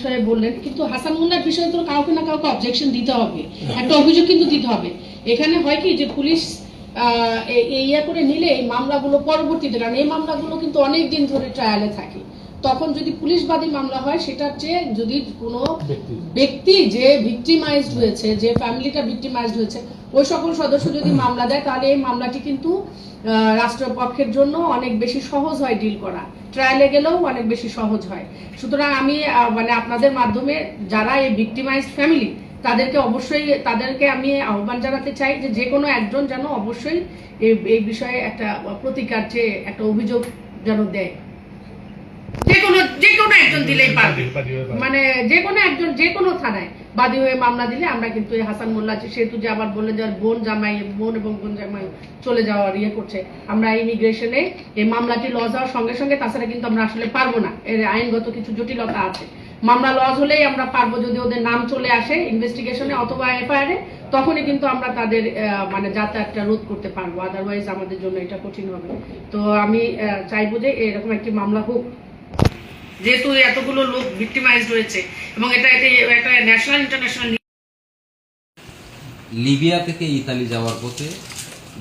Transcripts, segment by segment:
বিষয়ে বললেন, কিন্তু হাসান মুল্লার বিষয়ে তো কাউকে না কাউকে অবজেকশন দিতে হবে, একটা অভিযোগ কিন্তু দিতে হবে। এখানে হয় কি যে পুলিশ ইয়া করে নিলে এই মামলাগুলো পরবর্তীতে, কারণ এই মামলাগুলো কিন্তু অনেক দিন ধরে ট্রায়ালে থাকে, তখন যদি পুলিশবাদী মামলা হয় সেটার চেয়ে যদি কোনো ব্যক্তি যে ভিকটিমাইজড হয়েছে, যে ফ্যামিলিটা ভিকটিমাইজড হয়েছে, ওই সকল সদস্য যদি মামলা দেয়, তাহলে এই মামলাটি কিন্তু রাষ্ট্রপক্ষের জন্য অনেক বেশি সহজ হয় ডিল করা, ট্রায়ালে গেলেও অনেক বেশি সহজ হয়। সুতরাং আমি মানে আপনাদের মাধ্যমে যারা এই ভিকটিমাইজড ফ্যামিলি তাদেরকে আমি আহ্বান জানাতে চাই যে যে কোনো একজন যেন অবশ্যই এই বিষয়ে একটা প্রতিকার চেয়ে একটা অভিযোগ যেন দেয়। যে কোনো একজন দিলেই পারবে, মানে যে কোনো একজন যে কোনো থানায় বাদী হয়ে মামলা দিলে আমরা কিন্তু হাসান মোল্লা সেহেতু যে আবার বললেন যে বোন এবং বোন জামাই চলে যাওয়ার ইয়ে করছে, আমরা ইমিগ্রেশনে এই মামলাটি লজ হওয়ার সঙ্গে সঙ্গে, তাছাড়া কিন্তু আমরা আসলে পারবো না, এর আইনগত কিছু জটিলতা আছে। মামলা লজ হলেই আমরা পারবো যদি ওদের নাম চলে আসে ইনভেস্টিগেশনে অথবা এফআইআরে, তখনই কিন্তু আমরা তাদের মানে যাতায়াতটা রোধ করতে পারবো, আদারওয়াইজ আমাদের জন্য এটা কঠিন হবে। তো আমি চাইবো যে এরকম একটি মামলা হোক, যেহেতু এতগুলো লোক ভিকটিমাইজড হয়েছে এবং এটা একটা ন্যাশনাল ইন্টারন্যাশনাল। লিবিয়া থেকে ইতালি যাওয়ার পথে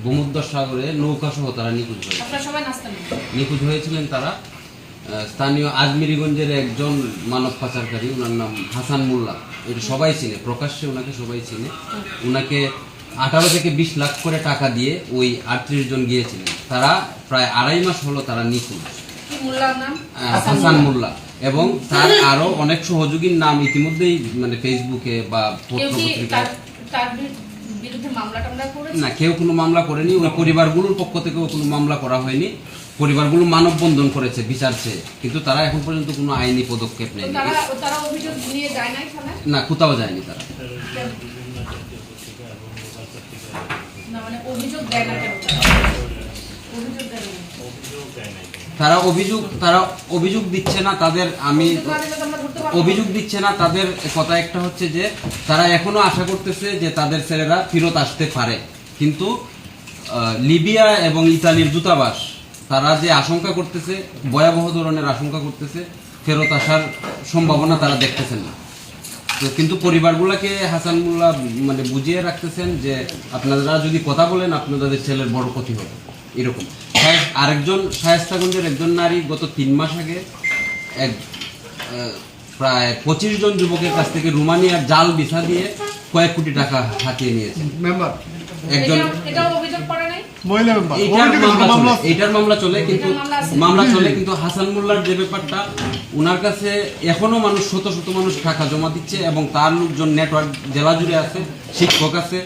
ভূমধ্যসাগরে নৌকা সহ তারা নিখোঁজ হয়েছিলেন। তারা স্থানীয় আজমিরিগঞ্জের একজন মানব পাচারকারী, ওনার নাম হাসান মোল্লা, এটা সবাই চিনে, প্রকাশ্যে ওনাকে সবাই চিনে। ওনাকে 18 থেকে 20 লাখ করে টাকা দিয়ে ওই 38 জন গিয়েছিলেন। তারা প্রায় 2.5 মাস হলো তারা নিখোঁজ। হাসান মোল্লা এবং তার আরো অনেক সহযোগীর নাম ইতিমধ্যেই মানে ফেসবুকে বা পত্রপত্রিকায়, না কেউ কোনো মামলা করেনি। ওই পরিবারগুলোর পক্ষ থেকেও কোনো মামলা করা হয়নি। পরিবারগুলো মানববন্ধন করেছে বিচার চেয়ে, কিন্তু তারা এখন পর্যন্ত কোনো আইনি পদক্ষেপ নেয়নি। না, কোথাও যায়নি তারা। তারা অভিযোগ দিচ্ছে না তাদের, আমি অভিযোগ দিচ্ছে না তাদের কথা একটা হচ্ছে যে তারা এখনো আশা করতেছে যে তাদের ছেলেরা ফেরত আসতে পারে, কিন্তু লিবিয়া এবং ইতালির দূতাবাস তারা যে আশঙ্কা করতেছে, ভয়াবহ ধরনের আশঙ্কা করতেছে, ফেরত আসার সম্ভাবনা তারা দেখতেছেন না। তো কিন্তু পরিবারগুলোকে হাসান মোল্লা মানে বুঝিয়ে রাখতেছেন যে আপনারা যদি কথা বলেন আপনাদের ছেলের বড় ক্ষতি হবে, এরকম। আরেকজন শায়েস্তাগঞ্জের একজন নারী গত 3 মাস আগে প্রায় 25 জন যুবকের কাছ থেকে রোমানিয়ার জাল ভিসা দিয়ে কয়েক কোটি টাকা হাতিয়ে নিয়েছে। একজন এইটার মামলা চলে, কিন্তু হাসান মোল্লার যে ব্যাপারটা, ওনার কাছে এখনো মানুষ শত শত মানুষ টাকা জমা দিচ্ছে এবং তার লোকজন নেটওয়ার্ক জেলা জুড়ে আছে, শিক্ষক আছে,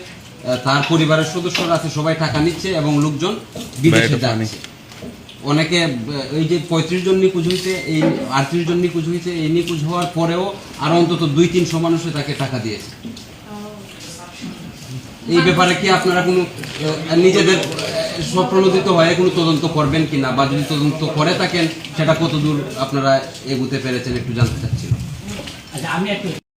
তার পরিবারের সদস্যরা আছে, সবাই টাকা নিচ্ছে এবং লোকজন বিদেশে যাচ্ছে। অনেকে এই যে 35 জন নিখোঁজ হয়েছে, এই 38 জন নিখোঁজ হয়েছে, এই নিখোঁজ হওয়ার পরেও আরো অন্তত 200-300 মানুষে তাকে টাকা দিয়েছে। এই ব্যাপারে কি আপনারা কোনো নিজেদের স্বপ্রণোদিত হয়ে কোনো তদন্ত করবেন কিনা, বা যদি তদন্ত করে থাকেন সেটা কতদূর আপনারা এগোতে পেরেছেন একটু জানতে চাচ্ছিলাম।